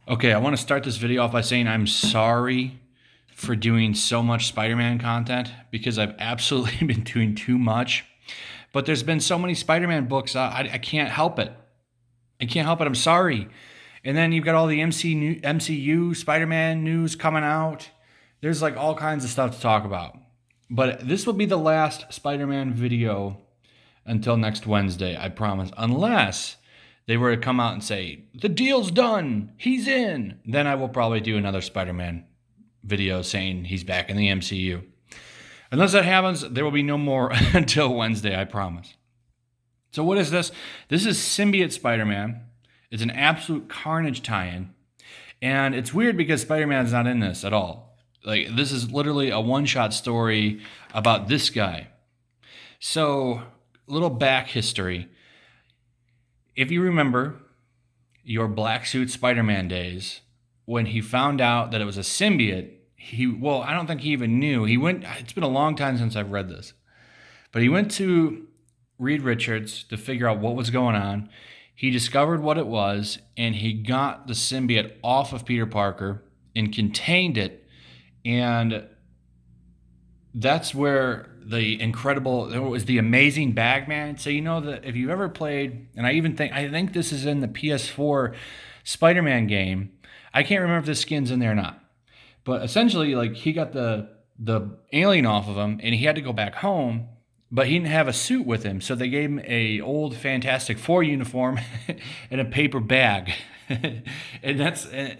Okay, I want to start this video off by saying I'm sorry for doing so much Spider-Man content because I've absolutely been doing too much. But there's been so many Spider-Man books, I can't help it. I can't help it. I'm sorry. And then you've got all the MCU Spider-Man news coming out. There's like all kinds of stuff to talk about. But this will be the last Spider-Man video until next Wednesday, I promise. Unless they were to come out and say, the deal's done, he's in, then I will probably do another Spider-Man video saying he's back in the MCU. Unless that happens, there will be no more until Wednesday, I promise. So what is this? This is Symbiote Spider-Man. It's an absolute Carnage tie-in. And it's weird because Spider-Man's not in this at all. Like, this is literally a one-shot story about this guy. So, little back history. If you remember your black suit Spider-Man days, when he found out that it was a symbiote, I don't think he even knew. It's been a long time since I've read this, but he went to Reed Richards to figure out what was going on. He discovered what it was, and he got the symbiote off of Peter Parker and contained it. And that's where it was the Amazing Bagman. So you know that if you've ever played, and I think this is in the PS4 Spider-Man game. I can't remember if this skin's in there or not. But essentially, like, he got the alien off of him, and he had to go back home, but he didn't have a suit with him, so they gave him a old Fantastic Four uniform and a paper bag,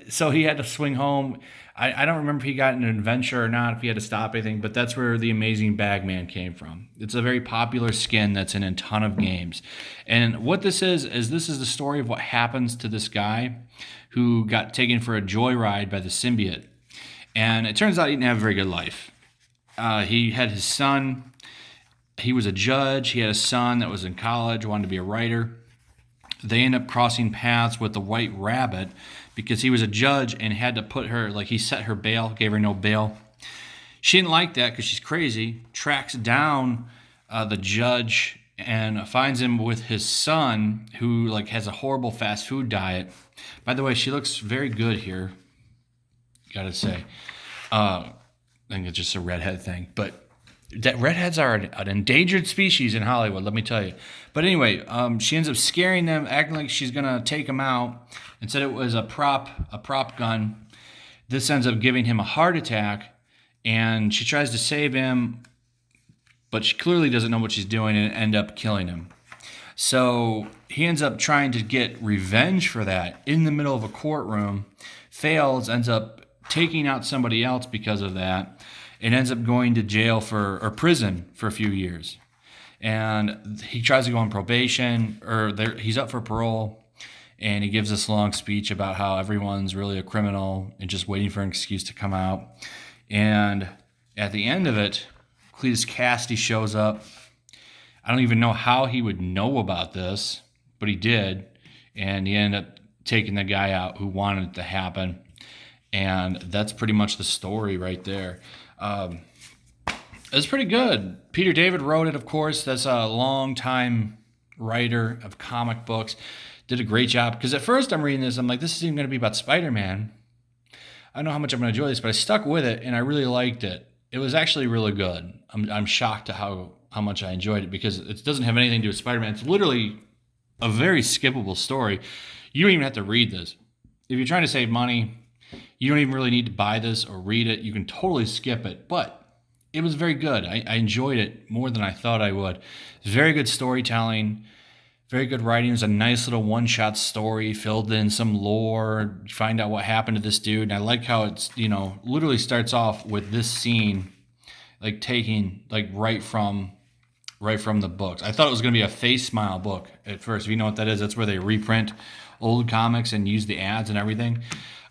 so he had to swing home. I don't remember if he got an adventure or not, if he had to stop anything, but that's where the Amazing Bagman came from. It's a very popular skin that's in a ton of games. And what this is this is the story of what happens to this guy who got taken for a joyride by the symbiote. And it turns out he didn't have a very good life. He had his son. He was a judge. He had a son that was in college, wanted to be a writer. They end up crossing paths with the White Rabbit because he was a judge and had to put her, like, he set her bail, gave her no bail. She didn't like that because she's crazy, tracks down the judge and finds him with his son who, like, has a horrible fast food diet. By the way, she looks very good here, gotta say. I think it's just a redhead thing, but that redheads are an endangered species in Hollywood, let me tell you. But anyway, she ends up scaring them, acting like she's gonna take him out, and said it was a prop gun. This ends up giving him a heart attack, and she tries to save him, but she clearly doesn't know what she's doing and end up killing him. So he ends up trying to get revenge for that in the middle of a courtroom, fails, ends up taking out somebody else because of that, and ends up going to jail or prison for a few years. And he tries to go on probation, he's up for parole, and he gives this long speech about how everyone's really a criminal and just waiting for an excuse to come out. And at the end of it, Cletus Cassidy shows up. I don't even know how he would know about this, but he did, and he ended up taking the guy out who wanted it to happen. And that's pretty much the story right there. It's pretty good. Peter David wrote it, of course. That's a long-time writer of comic books. Did a great job. Because at first I'm reading this, I'm like, this isn't even going to be about Spider-Man. I don't know how much I'm going to enjoy this, but I stuck with it, and I really liked it. It was actually really good. I'm shocked at how much I enjoyed it, because it doesn't have anything to do with Spider-Man. It's literally a very skippable story. You don't even have to read this. If you're trying to save money, you don't even really need to buy this or read it. You can totally skip it, but it was very good. I enjoyed it more than I thought I would. Very good storytelling, very good writing. It was a nice little one-shot story, filled in some lore, find out what happened to this dude. And I like how it's, literally starts off with this scene, like taking, like, right from the books. I thought it was going to be a Face Smile book at first. If you know what that is, that's where they reprint old comics and use the ads and everything.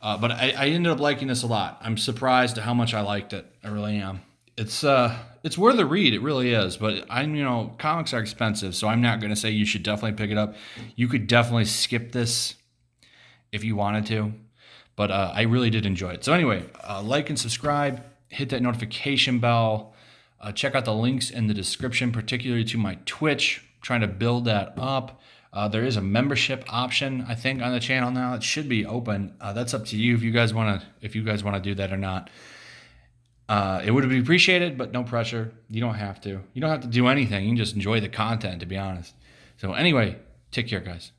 But I ended up liking this a lot. I'm surprised at how much I liked it. I really am. It's worth a read. It really is. But comics are expensive, so I'm not going to say you should definitely pick it up. You could definitely skip this if you wanted to. But I really did enjoy it. So anyway, like and subscribe. Hit that notification bell. Check out the links in the description, particularly to my Twitch. I'm trying to build that up. There is a membership option, I think, on the channel now. It should be open. That's up to you if you guys want to do that or not. It would be appreciated, but no pressure. You don't have to. You don't have to do anything. You can just enjoy the content, to be honest. So anyway, take care, guys.